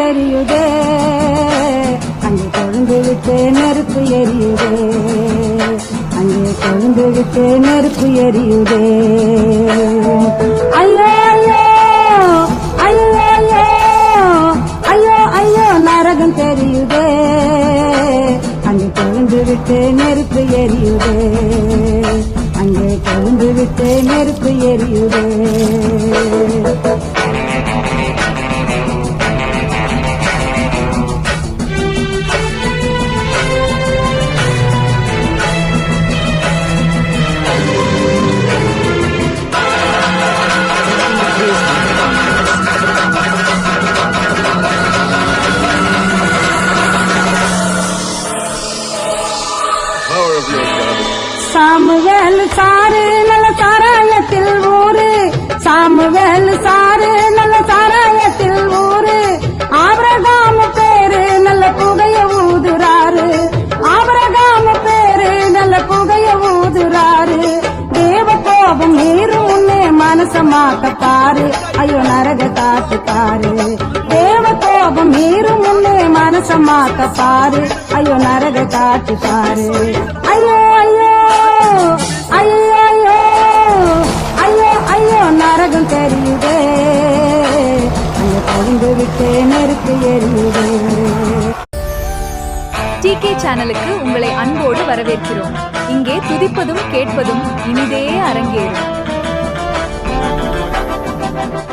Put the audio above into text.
தெரியுதே, அங்கே கொழுந்து விட்டு நெருப்பு எரியுதே, அங்கே கொழுந்து விட்டு நெருப்பு எரியுதே. ஐயோ ஐயோ ஐயோ ஐயோ ஐயோ ஐயோ நரகம் தெரியுதே, அங்கே கொழுந்து விட்டு நெருப்பு எரியுதே, அங்கே கொழுந்து விட்டு நெருப்பு எரியுதே. சாமுவேல் சாரு நல்ல சாராயத்தில் ஊரு, சாமுவேல் சாரு நல்ல சாராயத்தில் ஊரு, ஆபிரகாம் பேரு நல்ல புகைய ஊதுறாரு, ஆபிரகாம் பேரு நல்ல புகைய ஊதுறாரு. தேவ கோபம் நீரும் முன்னே மனச மாத்த பாரு, ஐயோ நரக காட்டுக்காரு. தேவ கோபம் நீரும் முன்னே மனச மாத்த பாரு, ஐயோ நரக காட்டுக்காரு. ஐயோ ஐயோ ஐயோ ஐயோ ஐயோ ஐயோ நரகம் தெரியுதே, அங்கே கொழுந்து விட்டு நெருப்பு எரியுதே. டிகே சேனலுக்கு உங்களை அன்போடு வரவேற்கிறோம். இங்கே துதிப்பதும் கேட்பதும் இனிதே அரங்கேறும்.